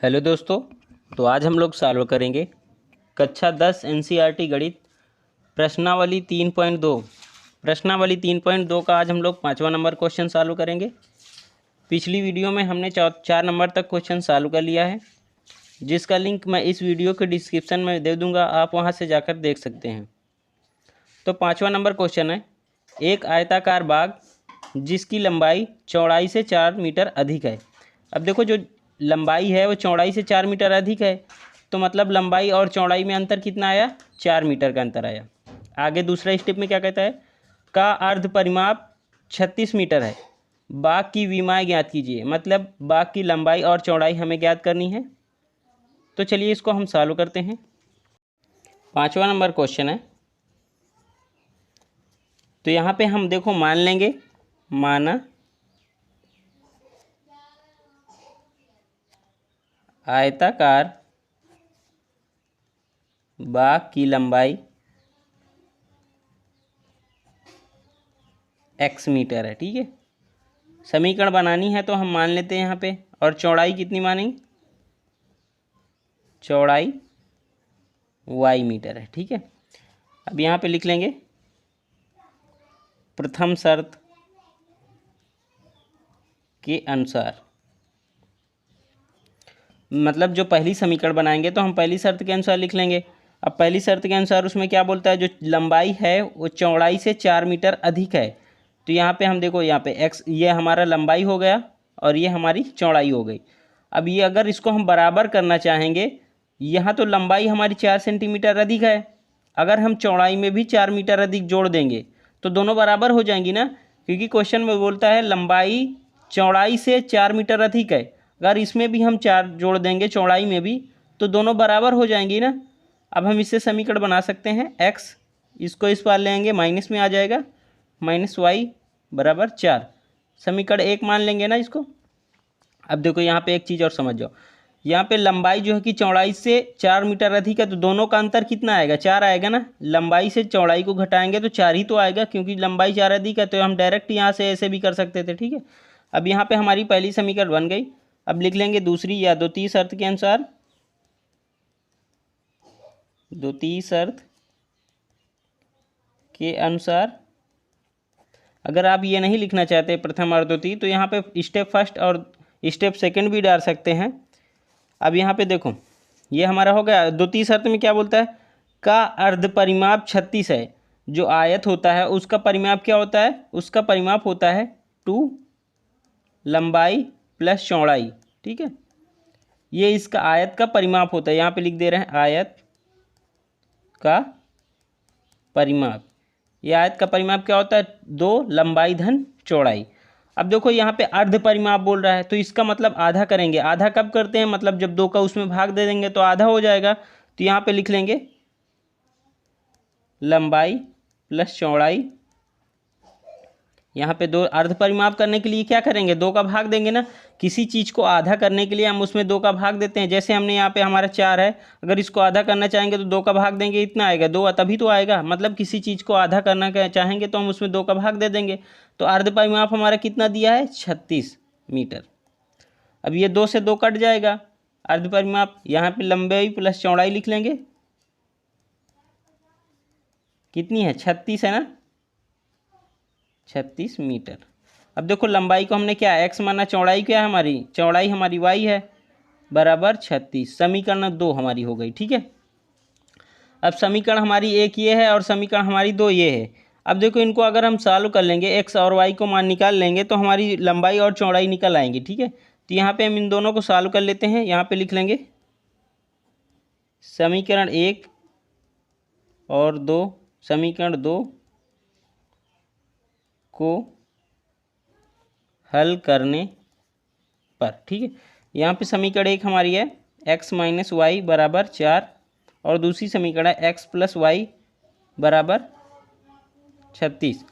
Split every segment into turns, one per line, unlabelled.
Hello दोस्तों। तो आज हम लोग सॉल्व करेंगे कक्षा 10 एनसीईआरटी गणित प्रश्नावली 3.2। प्रश्नावली 3.2 का आज हम लोग 5वां नंबर क्वेश्चन सॉल्व करेंगे। पिछली वीडियो में हमने 4 नंबर तक क्वेश्चन सॉल्व कर लिया है, जिसका लिंक मैं इस वीडियो के डिस्क्रिप्शन में दे दूंगा, आप वहां से जाकर देख सकते हैं। तो 5वां नंबर क्वेश्चन है, एक आयताकार बाग जिसकी लंबाई चौड़ाई से 4 मीटर अधिक है। अब देखो, जो लंबाई है वो चौड़ाई से 4 मीटर अधिक है, तो मतलब लंबाई और चौड़ाई में अंतर कितना आया? 4 मीटर का अंतर आया। आगे दूसरा स्टेप में क्या कहता है, का अर्ध परिमाप 36 मीटर है, बाग की विमाएँ ज्ञात कीजिए। मतलब बाग की लंबाई और चौड़ाई हमें ज्ञात करनी है। तो चलिए इसको हम सॉल्व करते हैं। 5वां नंबर क्वेश्चन है, तो यहाँ पे हम देखो मान लेंगे, माना आयताकार बाग की लंबाई x मीटर है। ठीक है, समीकरण बनानी है तो हम मान लेते हैं यहाँ पे, और चौड़ाई कितनी मानेंगे? चौड़ाई y मीटर है। ठीक है, अब यहाँ पे लिख लेंगे प्रथम शर्त के अनुसार, मतलब जो पहली समीकरण बनाएंगे तो हम पहली शर्त के अनुसार लिख लेंगे। अब पहली शर्त के अनुसार उसमें क्या बोलता है, जो लंबाई है वो चौड़ाई से 4 मीटर अधिक है। तो यहाँ पे हम देखो, यहाँ पे x ये हमारा लंबाई हो गया और ये हमारी चौड़ाई हो गई। अब ये अगर इसको हम बराबर करना चाहेंगे, यहाँ तो लंबाई हमारी 4 सेंटीमीटर अधिक है, अगर हम चौड़ाई में भी 4 मीटर अधिक जोड़ देंगे तो दोनों बराबर हो जाएंगी ना, क्योंकि क्वेश्चन में बोलता है लंबाई चौड़ाई से 4 मीटर अधिक है। अगर इसमें भी हम 4 जोड़ देंगे चौड़ाई में भी, तो दोनों बराबर हो जाएंगी ना। अब हम इससे समीकरण बना सकते हैं, x इसको इस पार ले आएंगे, माइनस में आ जाएगा, -y बराबर 4। समीकरण 1 मान लेंगे ना इसको। अब देखो यहाँ पे एक चीज़ और समझ जाओ, यहाँ पे लंबाई जो है कि चौड़ाई से 4 मीटर अधिक है, तो दोनों का अंतर कितना आएगा? 4 आएगा ना। लंबाई से चौड़ाई को घटाएंगे तो 4 ही तो आएगा, क्योंकि लंबाई 4 अधिक है, तो हम डायरेक्ट यहाँ से ऐसे भी कर सकते थे। ठीक है, अब यहाँ पे हमारी पहली समीकरण बन गई। अब लिख लेंगे दूसरी या द्वितीय शर्त के अनुसार, द्वितीय शर्त के अनुसार अगर आप ये नहीं लिखना चाहते प्रथम और द्वितीय, तो यहाँ पे स्टेप फर्स्ट और स्टेप सेकंड भी डाल सकते हैं। अब यहाँ पे देखो, ये हमारा हो गया। द्वितीय शर्त में क्या बोलता है, का अर्ध परिमाप 36 है। जो आयत होता है उसका परिमाप क्या होता है? उसका परिमाप होता है 2 लंबाई प्लस चौड़ाई। ठीक है, ये इसका आयत का परिमाप होता है। यहाँ पे लिख दे रहे हैं आयत का परिमाप। ये आयत का परिमाप क्या होता है? 2 लंबाई धन चौड़ाई। अब देखो यहाँ पे अर्ध परिमाप बोल रहा है, तो इसका मतलब आधा करेंगे। आधा कब करते हैं? मतलब जब 2 का उसमें भाग दे देंगे तो आधा हो जाएगा। तो यहाँ पे लिख लेंगे लंबाई प्लस चौड़ाई। यहाँ पे 2 अर्ध परिमाप करने के लिए क्या करेंगे? 2 का भाग देंगे ना। किसी चीज़ को आधा करने के लिए हम उसमें 2 का भाग देते हैं। जैसे हमने यहाँ पे हमारा 4 है, अगर इसको आधा करना चाहेंगे तो 2 का भाग देंगे, इतना आएगा 2, तभी तो आएगा। मतलब किसी चीज़ को आधा करना चाहेंगे तो हम उसमें 2 का भाग दे देंगे। तो अर्ध परिमाप हमारा कितना दिया है? 36 मीटर। अब ये 2 से 2 कट जाएगा, अर्ध परिमाप। यहाँ पर लंबाई प्लस चौड़ाई लिख लेंगे, कितनी है? 36 है ना, 36 मीटर। अब देखो लंबाई को हमने क्या x माना, चौड़ाई क्या है हमारी? चौड़ाई हमारी y है, बराबर 36। समीकरण 2 हमारी हो गई। ठीक है, अब समीकरण हमारी एक ये है और समीकरण हमारी 2 ये है। अब देखो इनको अगर हम सॉल्व कर लेंगे, x और y को मान निकाल लेंगे तो हमारी लंबाई और चौड़ाई निकल आएंगी। ठीक है, तो यहाँ पे हम इन दोनों को सॉल्व कर लेते हैं। यहाँ पे लिख लेंगे समीकरण 1 और 2, समीकरण 2 को हल करने पर। ठीक है, यहाँ पे समीकरण 1 हमारी है x माइनस वाई बराबर 4, और दूसरी समीकरण है x प्लस वाई बराबर 36।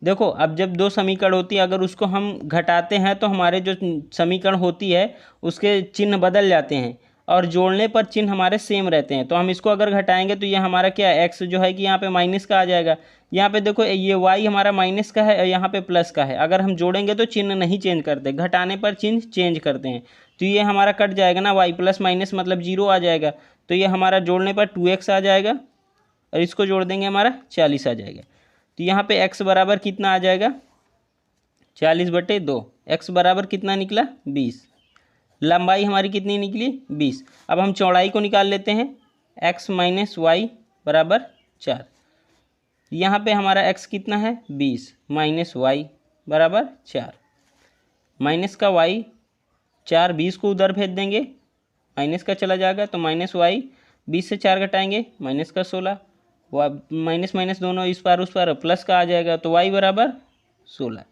देखो अब जब 2 समीकरण होती है, अगर उसको हम घटाते हैं तो हमारे जो समीकरण होती है उसके चिन्ह बदल जाते हैं, और जोड़ने पर चिन्ह हमारे सेम रहते हैं। तो हम इसको अगर घटाएंगे तो ये हमारा क्या है, x जो है कि यहाँ पे माइनस का आ जाएगा। यहाँ पे देखो ये y हमारा माइनस का है और यहाँ पे प्लस का है। अगर हम जोड़ेंगे तो चिन्ह नहीं चेंज करते, घटाने पर चिन्ह चेंज करते हैं। तो ये हमारा कट जाएगा ना, y प्लस माइनस मतलब 0 आ जाएगा। तो ये हमारा जोड़ने पर 2x आ जाएगा और इसको जोड़ देंगे हमारा 40 आ जाएगा। तो यहाँ पे x बराबर कितना आ जाएगा 40/2। x बराबर कितना निकला 20। लंबाई हमारी कितनी निकली 20। अब हम चौड़ाई को निकाल लेते हैं, x माइनस वाई बराबर 4। यहाँ पे हमारा x कितना है 20 माइनस वाई बराबर 4। माइनस का y 4 20 को उधर भेज देंगे, माइनस का चला जाएगा तो माइनस वाई 20 से 4 घटाएंगे माइनस का 16। माइनस माइनस दोनों इस पार उस पार प्लस का आ जाएगा तो y बराबर 16।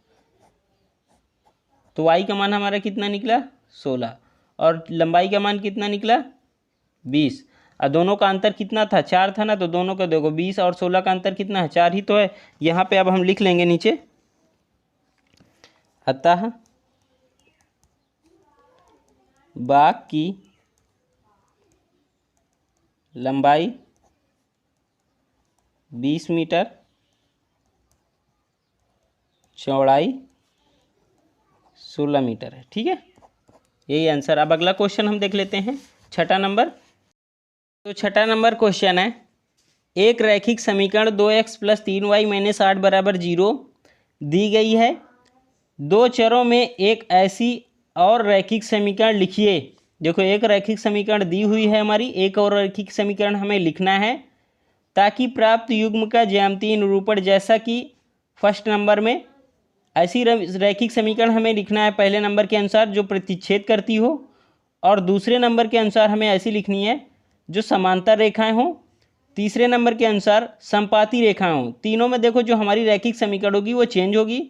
तो y का मान हमारा कितना निकला 16 और लंबाई का मान कितना निकला 20। और दोनों का अंतर कितना था 4 था ना, तो दोनों का देखो 20 और 16 का अंतर कितना है 4 ही तो है। यहाँ पे अब हम लिख लेंगे नीचे, अतः बाग की लंबाई 20 मीटर, चौड़ाई 16 मीटर है। ठीक है, यही आंसर। अब अगला क्वेश्चन हम देख लेते हैं, छठा नंबर। तो छठा नंबर क्वेश्चन है, एक रैखिक समीकरण 2x + 3y - 8 = 0 दी गई है। दो चरों में एक ऐसी और रैखिक समीकरण लिखिए। देखो एक रैखिक समीकरण दी हुई है हमारी, एक और रैखिक समीकरण हमें लिखना है ताकि प्राप्त युग्म का ज्यामितीय निरूपण, जैसा कि फर्स्ट नंबर में ऐसी रैखिक समीकरण हमें लिखना है पहले नंबर के अनुसार जो प्रतिच्छेद करती हो, और दूसरे नंबर के अनुसार हमें ऐसी लिखनी है जो समांतर रेखाएं हों, तीसरे नंबर के अनुसार समपाती रेखाएं हों। तीनों में देखो जो हमारी रैखिक समीकरण होगी वो चेंज होगी,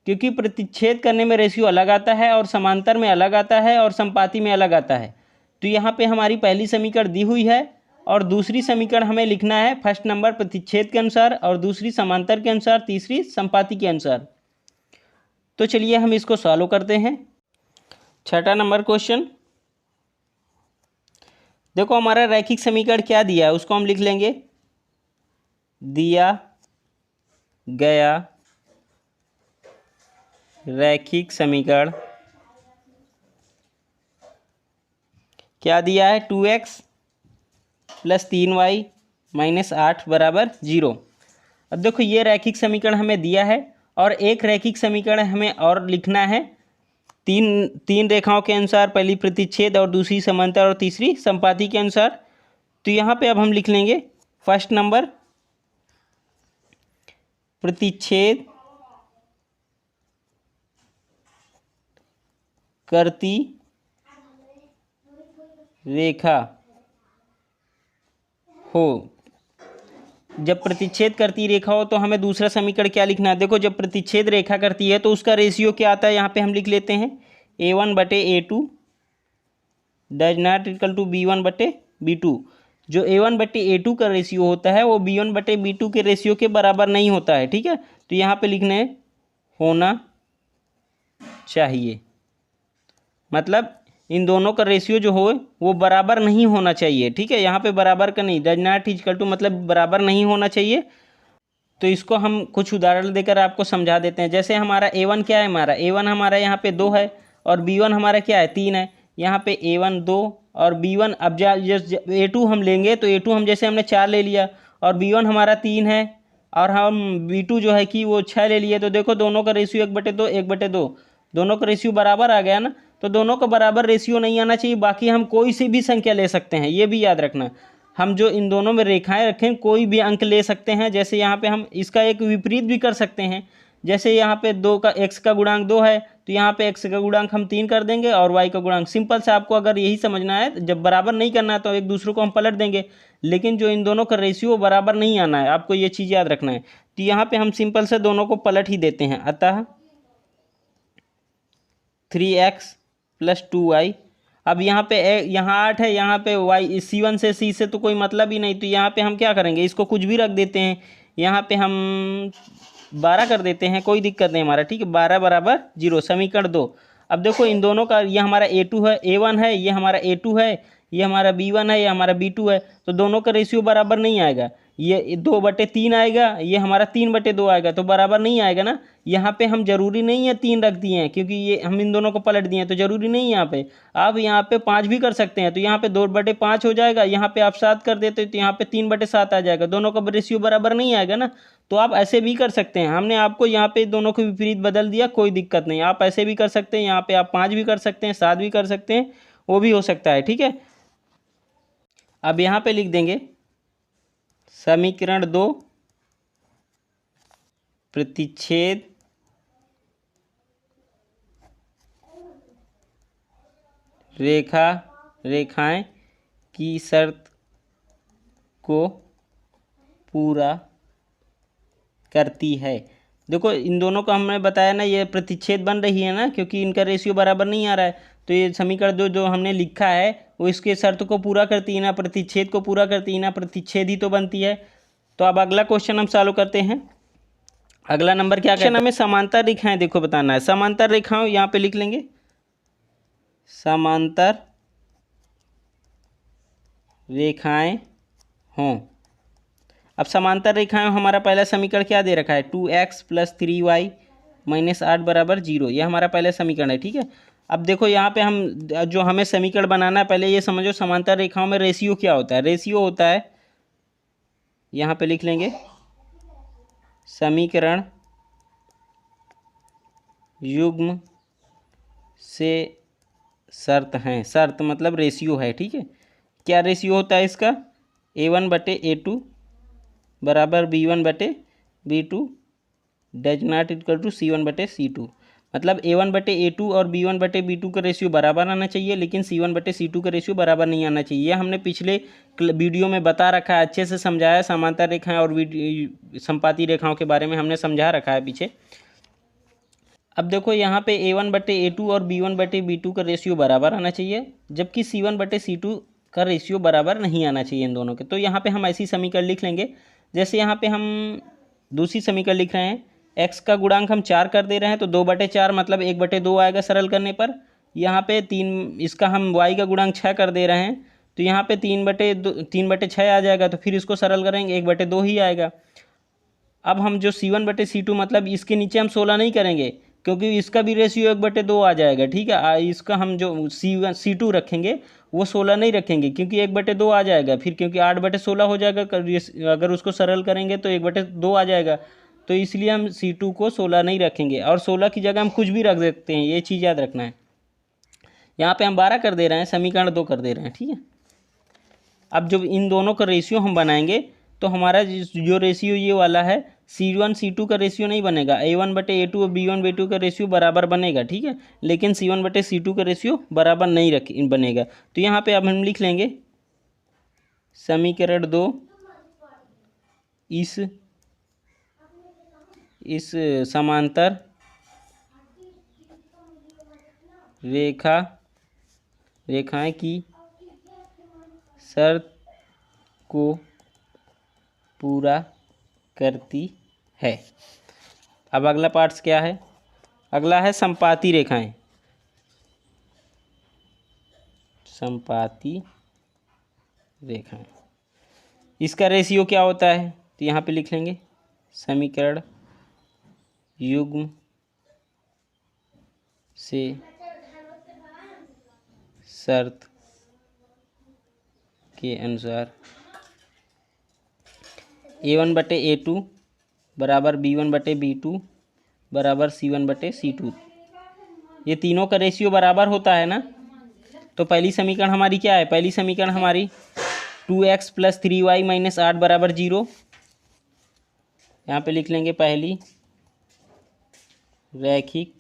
क्योंकि प्रतिच्छेद करने में रेशियो अलग आता है और समांतर में अलग आता है और समपाती में अलग आता है। तो यहाँ पे हमारी पहली समीकरण दी हुई है और दूसरी समीकरण हमें लिखना है फर्स्ट नंबर प्रतिच्छेद के अनुसार और दूसरी समांतर के अनुसार, तीसरी समपाती के अनुसार। तो चलिए हम इसको सॉल्व करते हैं। छठा नंबर क्वेश्चन, देखो हमारा रैखिक समीकरण क्या दिया है उसको हम लिख लेंगे। दिया गया रैखिक समीकरण क्या दिया है 2x + 3y - 8 = 0। अब देखो ये रैखिक समीकरण हमें दिया है और एक रैखिक समीकरण हमें और लिखना है तीन रेखाओं के अनुसार, पहली प्रतिच्छेद और दूसरी समांतर और तीसरी समपाती के अनुसार। तो यहाँ पे अब हम लिख लेंगे फर्स्ट नंबर प्रतिच्छेद करती रेखा हो। जब प्रतिच्छेद करती रेखा हो तो हमें दूसरा समीकरण क्या लिखना है, देखो जब प्रतिच्छेद रेखा करती है तो उसका रेशियो क्या आता है, यहाँ पे हम लिख लेते हैं a1/a2 ≠ b1/b2। जो a1/a2 का रेशियो होता है वो b1/b2 के रेशियो के बराबर नहीं होता है। ठीक है, तो यहाँ पे लिखने होना चाहिए, मतलब इन दोनों का रेशियो जो हो वो बराबर नहीं होना चाहिए। ठीक है, यहाँ पे बराबर का नहीं, डज नॉट इक्वल टू मतलब बराबर नहीं होना चाहिए। तो इसको हम कुछ उदाहरण देकर आपको समझा देते हैं। जैसे हमारा a1 क्या है, हमारा a1 हमारा यहाँ पे 2 है और b1 हमारा क्या है 3 है। यहाँ पे a1 2 और b1, अब a2 हम लेंगे तो a2 हम जैसे हमने 4 ले लिया और b1 हमारा 3 है और हम b2 जो है कि वो 6 ले लिए। तो देखो दोनों का रेशियो 1/2 1/2, दोनों का रेशियो बराबर आ गया ना। तो दोनों का बराबर रेशियो नहीं आना चाहिए, बाकी हम कोई सी भी संख्या ले सकते हैं, ये भी याद रखना। हम जो इन दोनों में रेखाएं रखें कोई भी अंक ले सकते हैं। जैसे यहाँ पे हम इसका एक विपरीत भी कर सकते हैं, जैसे यहाँ पे 2 का x का गुणांक 2 है तो यहाँ पे x का गुणांक हम 3 कर देंगे और y का गुणांक, सिंपल से आपको अगर यही समझना है, जब बराबर नहीं करना है तो एक दूसरे को हम पलट देंगे, लेकिन जो इन दोनों का रेशियो बराबर नहीं आना है, आपको ये चीज़ याद रखना है। तो यहाँ पे हम सिंपल से दोनों को पलट ही देते हैं। अतः 3x + 2y, अब यहाँ पे यहाँ 8 है, यहाँ पे y c1 से c से तो कोई मतलब ही नहीं, तो यहाँ पे हम क्या करेंगे, इसको कुछ भी रख देते हैं। यहाँ पे हम 12 कर देते हैं, कोई दिक्कत नहीं हमारा। ठीक है, 12 = 0, समीकरण 2। अब देखो इन दोनों का, ये हमारा a2 है, a1 है, ये हमारा a2 है, ये हमारा b1 है, ये हमारा b2 है, तो दोनों का रेशियो बराबर नहीं आएगा। ये 2/3 आएगा, ये हमारा 3/2 आएगा, तो बराबर नहीं आएगा ना। यहाँ पे हम जरूरी नहीं है 3 रख दिए हैं, क्योंकि ये हम इन दोनों को पलट दिए हैं, तो जरूरी नहीं है यहाँ पे। आप यहाँ पे 5 भी कर सकते हैं, तो यहाँ पे 2/5 हो जाएगा, यहाँ पे आप 7 कर देते तो यहाँ पे 3/7 आ जाएगा, दोनों का रेशियो बराबर नहीं आएगा ना। तो आप ऐसे भी कर सकते हैं, हमने आपको यहाँ पे दोनों को विपरीत बदल दिया, कोई दिक्कत नहीं। आप ऐसे भी कर सकते हैं, यहाँ पे आप 5 भी कर सकते हैं, 7 भी कर सकते हैं, वो भी हो सकता है, ठीक है। अब यहाँ पे लिख देंगे समीकरण 2 प्रतिच्छेद रेखाएं की शर्त को पूरा करती है। देखो इन दोनों का हमने बताया ना, ये प्रतिच्छेद बन रही है ना, क्योंकि इनका रेशियो बराबर नहीं आ रहा है। तो ये समीकरण जो हमने लिखा है वो इसके शर्त को पूरा करती है ना, प्रतिच्छेद को पूरा करती है ना, प्रतिच्छेद ही तो बनती है। तो अब अगला क्वेश्चन हम चालू करते हैं। अगला नंबर क्या कहता है, हमें समांतर रेखाएं देखो बताना है। समांतर रेखाओं यहाँ पे लिख लेंगे, समांतर रेखाएं हों। अब समांतर रेखाएं हमारा पहला समीकरण क्या दे रखा है, 2x + 3y - 8 = 0। यह हमारा पहला समीकरण है, ठीक है। अब देखो यहाँ पे हम जो हमें समीकरण बनाना है, पहले ये समझो समांतर रेखाओं में रेशियो क्या होता है। रेशियो होता है, यहाँ पे लिख लेंगे समीकरण युग्म से शर्त हैं। शर्त मतलब रेशियो है, ठीक है। क्या रेशियो होता है इसका, A1/A2 बराबर B1/B2 does not equal to C1/C2। मतलब A1/A2 और B1/B2 का रेशियो बराबर आना चाहिए, लेकिन C1/C2 का रेशियो बराबर नहीं आना चाहिए। यह हमने पिछले वीडियो में बता रखा है, अच्छे से समझाया। समांतर रेखाएं और समपाती रेखाओं के बारे में हमने समझा रखा है पीछे। अब देखो यहाँ पे A1/A2 और B1/B2 का रेशियो बराबर आना चाहिए, जबकि C1/C2 का रेशियो बराबर नहीं आना चाहिए इन दोनों के। तो यहाँ पे हम ऐसी समीकरण लिख लेंगे, जैसे यहाँ पे हम दूसरी समीकरण लिख रहे हैं, x का गुणांक हम 4 कर दे रहे हैं, तो 2/4 मतलब 1/2 आएगा सरल करने पर। यहाँ पे 3, इसका हम y का गुणांक 6 कर दे रहे हैं, तो यहाँ पे 3/6 आ जाएगा, तो फिर इसको सरल करेंगे 1/2 ही आएगा। अब हम जो C1/C2 मतलब इसके नीचे हम 16 नहीं करेंगे, क्योंकि इसका भी रेशियो 1/2 आ जाएगा, ठीक है। इसका हम जो C2 रखेंगे वो 16 नहीं रखेंगे, क्योंकि 1/2 आ जाएगा फिर, क्योंकि 8/16 हो जाएगा। अगर उसको सरल करेंगे तो 1/2 आ जाएगा, तो इसलिए हम C2 को 16 नहीं रखेंगे, और 16 की जगह हम कुछ भी रख सकते हैं, ये चीज़ याद रखना है। यहाँ पे हम 12 कर दे रहे हैं, समीकरण 2 कर दे रहे हैं, ठीक है। अब जब इन दोनों का रेशियो हम बनाएंगे, तो हमारा जो रेशियो ये वाला है, C1 C2 का रेशियो नहीं बनेगा, A1/A2 और B1/B2 का रेशियो बराबर बनेगा, ठीक है। लेकिन C1/C2 का रेशियो बराबर नहीं बनेगा। तो यहाँ पे अब हम लिख लेंगे समीकरण 2 इस समांतर रेखाएं की शर्त को पूरा करती है। अब अगला पार्ट्स क्या है, अगला है समपाती रेखाएं। समपाती रेखाएं, इसका रेशियो क्या होता है, तो यहाँ पे लिख लेंगे समीकरण युग्म से शर्त के अनुसार A1/A2 बराबर B1/B2 बराबर C1/C2। ये तीनों का रेशियो बराबर होता है ना। तो पहली समीकरण हमारी क्या है, पहली समीकरण हमारी 2x + 3y - 8 = 0। यहाँ पे लिख लेंगे पहली रैखिक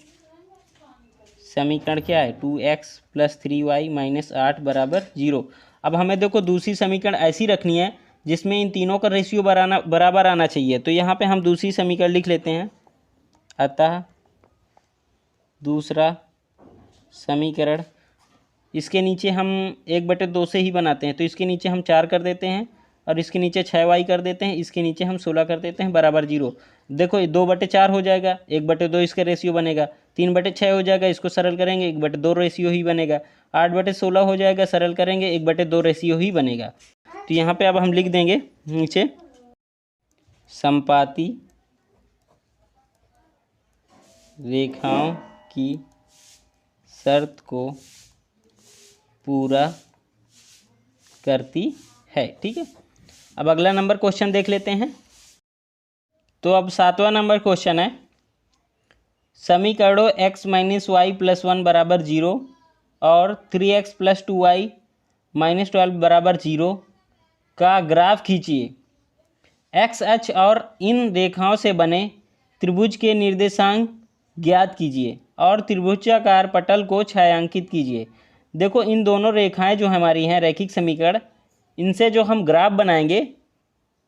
समीकरण क्या है, 2x + 3y - 8 = 0। अब हमें देखो दूसरी समीकरण ऐसी रखनी है जिसमें इन तीनों का रेशियो बराबर आना चाहिए। तो यहाँ पे हम दूसरी समीकरण लिख लेते हैं। अतः दूसरा समीकरण, इसके नीचे हम 1/2 से ही बनाते हैं, तो इसके नीचे हम 4 कर देते हैं, और इसके नीचे 6y कर देते हैं, इसके नीचे हम 16 कर देते हैं, बराबर 0। देखो 2/4 हो जाएगा, 1/2 इसका रेशियो बनेगा, 3/6 हो जाएगा, इसको सरल करेंगे 1/2 रेशियो ही बनेगा, 8/16 हो जाएगा, सरल करेंगे 1/2 रेशियो ही बनेगा। तो यहाँ पे अब हम लिख देंगे नीचे समपाती रेखाओं की शर्त को पूरा करती है। ठीक है, अब अगला नंबर क्वेश्चन देख लेते हैं। तो अब 7वां नंबर क्वेश्चन है, समीकरणों x माइनस वाई प्लस 1 बराबर 0 और 3x प्लस 2y माइनस 12 बराबर 0 का ग्राफ खींचिए। एक्स अक्ष और इन रेखाओं से बने त्रिभुज के निर्देशांक ज्ञात कीजिए और त्रिभुजाकार पटल को छायांकित कीजिए। देखो, इन दोनों रेखाएं जो हमारी हैं रैखिक समीकरण, इनसे जो हम ग्राफ बनाएंगे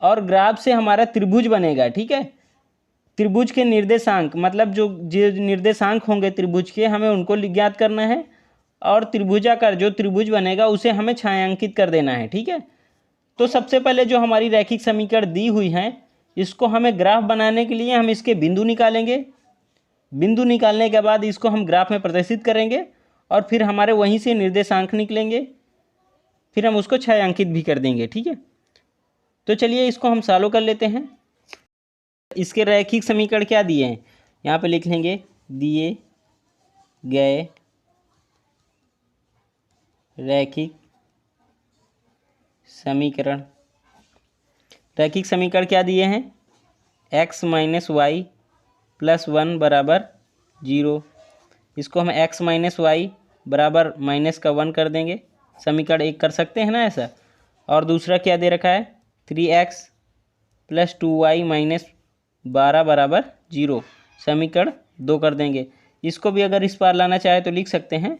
और ग्राफ से हमारा त्रिभुज बनेगा। ठीक है, त्रिभुज के निर्देशांक मतलब जो निर्देशांक होंगे त्रिभुज के, हमें उनको ज्ञात करना है और त्रिभुजाकार जो त्रिभुज बनेगा उसे हमें छायांकित कर देना है। ठीक है, तो सबसे पहले जो हमारी रैखिक समीकरण दी हुई हैं, इसको हमें ग्राफ बनाने के लिए हम इसके बिंदु निकालेंगे। बिंदु निकालने के बाद इसको हम ग्राफ में प्रदर्शित करेंगे और फिर हमारे वहीं से निर्देशांक निकलेंगे, फिर हम उसको छायांकित भी कर देंगे। ठीक है, तो चलिए इसको हम सॉल्व कर लेते हैं। इसके रैखिक समीकरण क्या दिए हैं, यहाँ पे लिख लेंगे, दिए गए रैखिक समीकरण। रैखिक समीकरण क्या दिए हैं, x माइनस वाई प्लस 1 बराबर 0। इसको हम x माइनस वाई बराबर माइनस का 1 कर देंगे, समीकरण 1 कर सकते हैं ना ऐसा। और दूसरा क्या दे रखा है, 3x प्लस 2y माइनस 12 बराबर 0, समीकरण 2 कर देंगे। इसको भी अगर इस पार लाना चाहे तो लिख सकते हैं,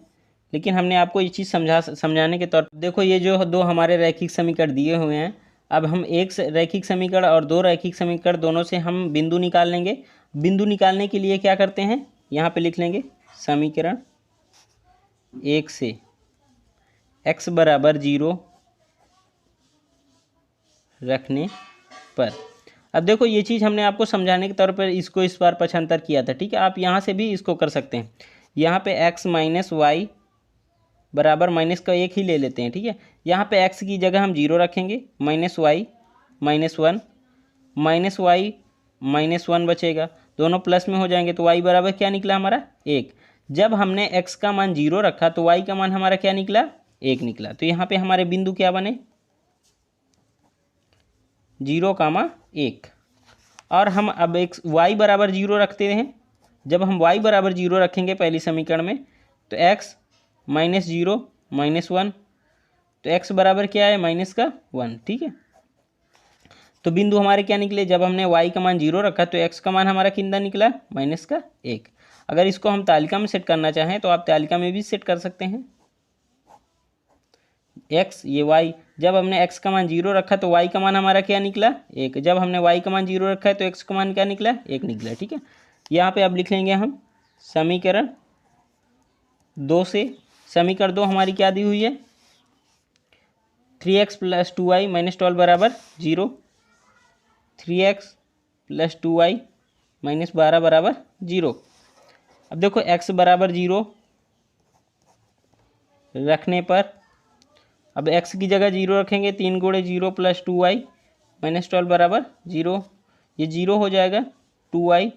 लेकिन हमने आपको ये चीज़ समझाने के तौर पर, देखो ये जो दो हमारे रैखिक समीकरण दिए हुए हैं, अब हम एक रैखिक समीकरण और दो रैखिक समीकरण दोनों से हम बिंदु निकाल लेंगे। बिंदु निकालने के लिए क्या करते हैं, यहाँ पे लिख लेंगे, समीकरण 1 से x बराबर 0 रखने पर। अब देखो ये चीज़ हमने आपको समझाने के तौर पर इसको इस बार पक्षांतर किया था। ठीक है, आप यहाँ से भी इसको कर सकते हैं। यहाँ पे x माइनस वाई बराबर माइनस का 1 ही ले लेते हैं। ठीक है, यहाँ पे x की जगह हम 0 रखेंगे, minus y minus 1, minus y minus 1 बचेगा, दोनों प्लस में हो जाएंगे तो y बराबर क्या निकला हमारा 1। जब हमने x का मान 0 रखा तो y का मान हमारा क्या निकला 1 निकला। तो यहाँ पे हमारे बिंदु क्या बने, 0,1। और हम अब y बराबर 0 रखते हैं। जब हम y बराबर 0 रखेंगे पहली समीकरण में तो x माइनस 0 माइनस 1, तो x बराबर क्या है माइनस का 1। ठीक है, तो बिंदु हमारे क्या निकले, जब हमने y का मान 0 रखा तो x का मान हमारा कितना निकला माइनस का 1। अगर इसको हम तालिका में सेट करना चाहें तो आप तालिका में भी सेट कर सकते हैं। x ये y, जब हमने x का मान 0 रखा तो y का मान हमारा क्या निकला 1। जब हमने y का मान 0 रखा है तो x का मान क्या निकला 1 निकला। ठीक है, यहाँ पे अब लिख लेंगे हम समीकरण 2 से। समीकरण 2 हमारी क्या दी हुई है, 3x प्लस 2y माइनस 12 बराबर 0, 3x प्लस 2y माइनस 12 बराबर 0। अब देखो x बराबर 0 रखने पर, अब x की जगह 0 रखेंगे, 3 गुणे 0 प्लस 2y माइनस 12 बराबर 0, ये 0 हो जाएगा 2y,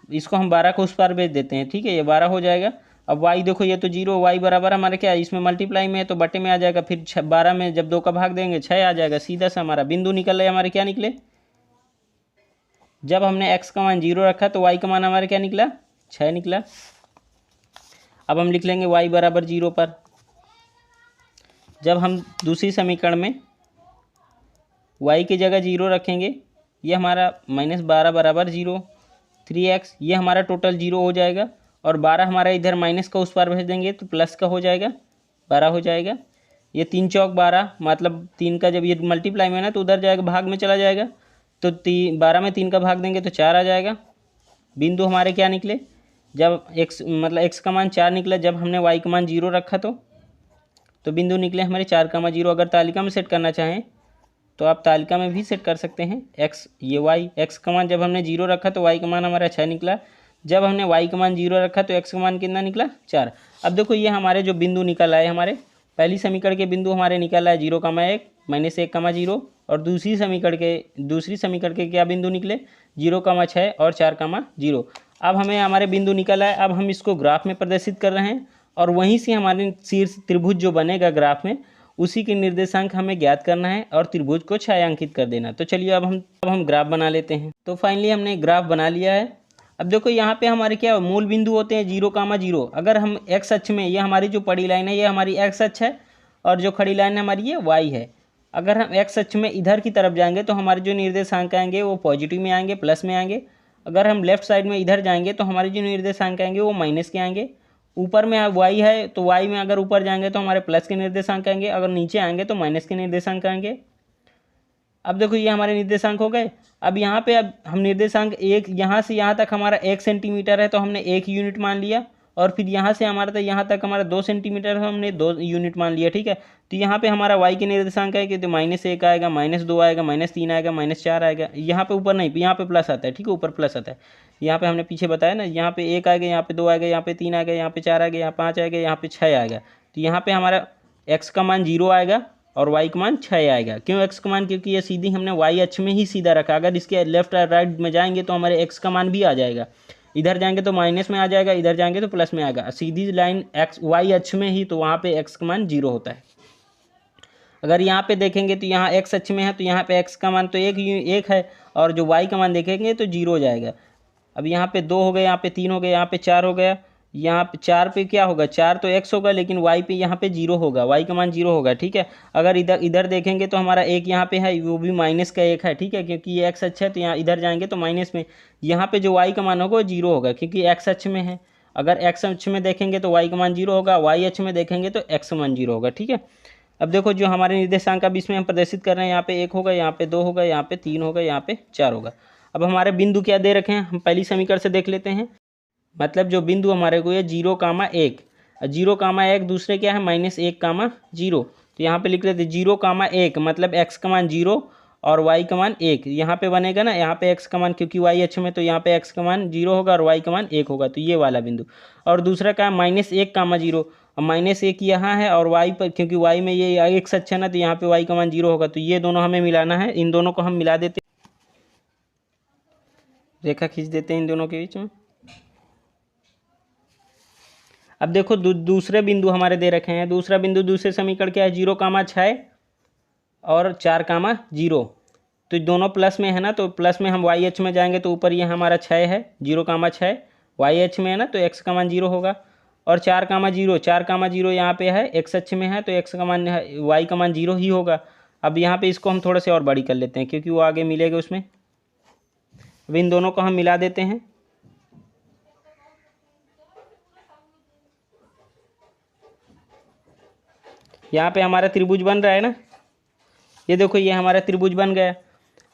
इसको हम 12 को उस पार भेज देते हैं। ठीक है, ये 12 हो जाएगा। अब y देखो ये तो 0, y बराबर हमारा क्या है, इसमें मल्टीप्लाई में है तो बटे में आ जाएगा, फिर 12 में जब 2 का भाग देंगे 6 आ जाएगा। सीधा सा हमारा बिंदु निकल रहे हमारे क्या निकले, जब हमने x का मान 0 रखा तो y का मान हमारा क्या निकला 6 निकला। अब हम लिख लेंगे y बराबर 0 पर, जब हम दूसरी समीकरण में y की जगह 0 रखेंगे, ये हमारा माइनस 12 बराबर 0, 3x ये हमारा टोटल 0 हो जाएगा और 12 हमारा इधर माइनस का उस पार भेज देंगे तो प्लस का हो जाएगा 12 हो जाएगा। ये 3 चौक 12, मतलब 3 का जब ये मल्टीप्लाई में ना तो उधर जाएगा भाग में चला जाएगा, तो 12 में 3 का भाग देंगे तो 4 आ जाएगा। बिंदु हमारे क्या निकले, जब x मतलब x का मान 4 निकला, जब हमने y का मान 0 रखा तो बिंदु निकले हमारे 4,0। अगर तालिका में सेट करना चाहें तो आप तालिका में भी सेट कर सकते हैं। x ये y, x का मान जब हमने 0 रखा तो y का मान हमारा 6 निकला, जब हमने y का मान 0 रखा तो x का मान कितना निकला 4। अब देखो ये हमारे जो बिंदु निकल आए हमारे पहली समीकरण के बिंदु हमारे निकल रहा है 0,1 -1,0 और दूसरी समीकरण के क्या बिंदु निकले 0,6 और 4,0। अब हमें हमारे बिंदु निकल आए। अब हम इसको ग्राफ में प्रदर्शित कर रहे हैं और वहीं से हमारे शीर्ष त्रिभुज जो बनेगा ग्राफ में उसी के निर्देशांक हमें ज्ञात करना है और त्रिभुज को छायांकित कर देना। तो चलिए अब हम ग्राफ बना लेते हैं। तो फाइनली हमने ग्राफ बना लिया है। अब देखो यहाँ पे हमारे क्या मूल बिंदु होते हैं 0,0। अगर हम एक्स अक्ष में, ये हमारी जो बड़ी लाइन है ये हमारी एक्स अक्ष है और जो खड़ी लाइन है हमारी ये वाई है। अगर हम एक्स अक्ष में इधर की तरफ जाएंगे तो हमारे जो निर्देशांक आएंगे वो पॉजिटिव में आएंगे, प्लस में आएंगे। अगर हम लेफ्ट साइड में इधर जाएंगे तो हमारे जो निर्देशांक आएंगे वो माइनस के आएंगे। ऊपर में वाई है तो वाई में अगर ऊपर जाएंगे तो हमारे प्लस के निर्देशांक आएंगे, अगर नीचे आएंगे तो माइनस के निर्देशांक आएंगे। अब देखो ये हमारे निर्देशांक हो गए। अब यहाँ पे अब हम निर्देशांक एक, यहाँ से यहाँ तक हमारा 1 सेंटीमीटर है तो हमने 1 यूनिट मान लिया, और फिर यहाँ से हमारा तो यहाँ तक हमारा 2 सेंटीमीटर है, हमने 2 यूनिट मान लिया। ठीक है, तो यहाँ पे हमारा y के निर्देशांक है कि तो -1 आएगा, -2 आएगा, -3 आएगा, -4 आएगा। यहाँ पे ऊपर नहीं, यहाँ पे प्लस आता है। ठीक है, ऊपर प्लस आता है। यहाँ पे हमने पीछे बताया ना, यहाँ पे 1 आएगा, यहाँ पे 2 आएगा, यहाँ पे 3 आएगा, यहाँ पे 4 आएगा, यहाँ 5 आएगा, यहाँ पे 6 आएगा। तो यहाँ पे हमारा x का मान 0 आएगा और y का मान 6 आएगा। क्यों x का मान? क्योंकि ये सीधी हमने y अक्ष में ही सीधा रखा। अगर इसके लेफ्ट और राइट में जाएंगे तो हमारे x का मान भी आ जाएगा। इधर जाएंगे तो माइनस में आ जाएगा, इधर जाएंगे तो प्लस में आएगा। सीधी लाइन y अक्ष में ही, तो वहाँ पे x का मान 0 होता है। अगर यहाँ पे देखेंगे तो यहाँ x अक्ष में है तो यहाँ पे x का मान तो एक है, और जो y का मान देखेंगे तो 0 हो जाएगा। अब यहाँ पे 2 हो गए, यहाँ पे 3 हो गए, यहाँ पे 4 हो गया। यहाँ पे 4 पे क्या होगा? 4 तो x होगा, लेकिन y पे यहाँ पे 0 होगा, y का मान 0 होगा। ठीक है, अगर इधर देखेंगे तो हमारा 1 यहाँ पे है, वो भी माइनस का 1 है। ठीक है, क्योंकि ये x अक्ष है तो यहाँ इधर जाएंगे तो माइनस में, यहाँ पे जो y का मान होगा वो 0 होगा क्योंकि x अक्ष में है। अगर x अक्ष में देखेंगे तो y का मान 0 होगा, y अक्ष में देखेंगे तो x का मान 0 होगा। ठीक है, अब देखो जो हमारे निर्देशांक अब इसमें हम प्रदर्शित कर रहे हैं, यहाँ पे 1 होगा, यहाँ पे 2 होगा, यहाँ पे 3 होगा, यहाँ पे 4 होगा। अब हमारे बिंदु क्या दे रखे हैं, हम पहली समीकरण से देख लेते हैं। मतलब जो बिंदु हमारे को ये 0,1, 0,1 दूसरे क्या है -1,0। तो यहाँ पे लिख लेते 0,1 मतलब x का मान 0 और y का मान 1। यहाँ पे बनेगा ना, यहाँ पे x का मान, क्योंकि y अक्ष में तो यहाँ पे x का मान 0 होगा और y का मान 1 होगा, तो ये वाला बिंदु। और दूसरा का -1,0, और -1 यहाँ है और y पर, क्योंकि y में ये x अक्ष है ना, तो यहाँ पे y का मान 0 होगा। तो ये दोनों हमें मिलाना है, इन दोनों को हम मिला देते, रेखा खींच देते हैं इन दोनों के बीच में। अब देखो दूसरे बिंदु हमारे दे रखे हैं। दूसरा बिंदु दूसरे समीकरण क्या है 0,6 और 4,0। तो दोनों प्लस में है ना, तो प्लस में हम y अक्ष में जाएंगे तो ऊपर ये हमारा 6 है, 0,6 y अक्ष में है ना, तो x का मान 0 होगा। और 4,0 यहाँ पे है, x अक्ष में है तो x का मान, y का मान 0 ही होगा। अब यहाँ पे इसको हम थोड़ा से और बड़ी कर लेते हैं क्योंकि वो आगे मिलेगा उसमें। अब इन दोनों को हम मिला देते हैं। यहाँ पे हमारा त्रिभुज बन रहा है ना, ये देखो ये हमारा त्रिभुज बन गया।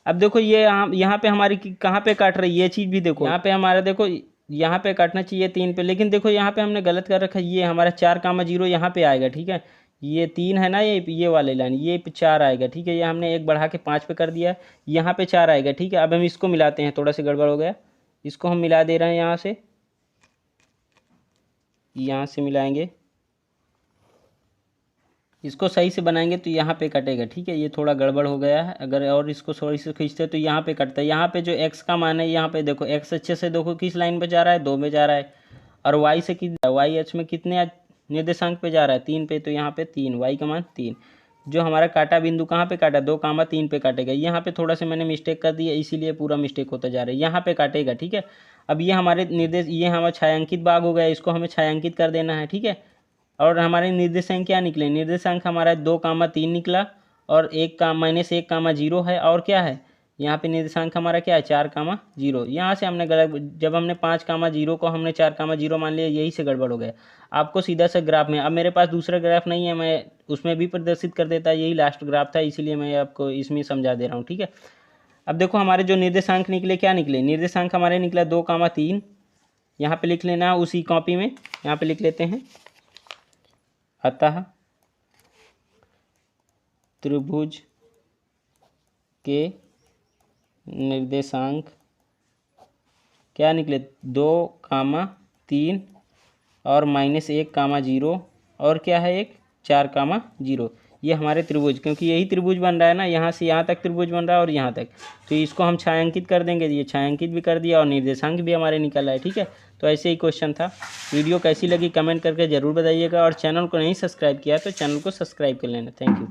अब देखो ये यहाँ पे हमारी कहाँ पे काट रही है, ये चीज़ भी देखो। यहाँ पे हमारा देखो, यहाँ पे काटना चाहिए 3 पे, लेकिन देखो यहाँ पे हमने गलत कर रखा है। ये हमारा 4,0 यहाँ पे आएगा। ठीक है, ये 3 है ना, ये वाले लाइन, ये 4 आएगा। ठीक है, ये हमने 1 बढ़ा के 5 पे कर दिया, यहाँ पे 4 आएगा। ठीक है, अब हम इसको मिलाते हैं, थोड़ा सा गड़बड़ हो गया, इसको हम मिला दे रहे हैं। यहाँ से मिलाएंगे, इसको सही से बनाएंगे तो यहाँ पे कटेगा। ठीक है, ये थोड़ा गड़बड़ हो गया है। अगर और इसको थोड़ी से खींचते तो यहाँ पे कटता है। यहाँ पे जो x का मान है, यहाँ पे देखो x अच्छे से देखो किस लाइन पे जा रहा है, 2 में जा रहा है। और y से y अक्ष में कितने निर्देशांक पे जा रहा है, 3 पे, तो यहाँ पे 3, y का मान 3। जो हमारा काटा बिंदु कहाँ पे काटा, 2,3 पे काटेगा। यहाँ पे थोड़ा सा मैंने मिस्टेक कर दिया, इसीलिए पूरा मिस्टेक होता जा रहा है, यहाँ पे काटेगा। ठीक है, अब ये हमारे ये हमारा छायांकित भाग हो गया, इसको हमें छायांकित कर देना है। ठीक है, और हमारे निर्देशांक क्या निकले, निर्देशांक हमारा 2,3 निकला और -1,0 है। और क्या है यहाँ पे निर्देशांक हमारा क्या है 4,0। यहाँ से हमने गलत, जब हमने 5,0 को हमने 4,0 मान लिया, यही से गड़बड़ हो गया। आपको सीधा सा ग्राफ में, अब मेरे पास दूसरा ग्राफ नहीं है, मैं उसमें भी प्रदर्शित कर देता, यही लास्ट ग्राफ था, इसीलिए मैं आपको इसमें समझा दे रहा हूँ। ठीक है, अब देखो हमारे जो निर्देशांक निकले, क्या निकले, निर्देशांक हमारे निकला 2,3। यहाँ पे लिख लेना, उसी कॉपी में यहाँ पे लिख लेते हैं। अतः त्रिभुज के निर्देशांक क्या निकले, 2,3 और -1,0 और क्या है एक 4,0 ये हमारे त्रिभुज, क्योंकि यही त्रिभुज बन रहा है ना, यहाँ से यहाँ तक त्रिभुज बन रहा है और यहाँ तक, तो इसको हम छायांकित कर देंगे। ये छायांकित भी कर दिया और निर्देशांक भी हमारे निकल रहा है। ठीक है, तो ऐसे ही क्वेश्चन था। वीडियो कैसी लगी कमेंट करके ज़रूर बताइएगा, और चैनल को नहीं सब्सक्राइब किया तो चैनल को सब्सक्राइब कर लेना। Thank you.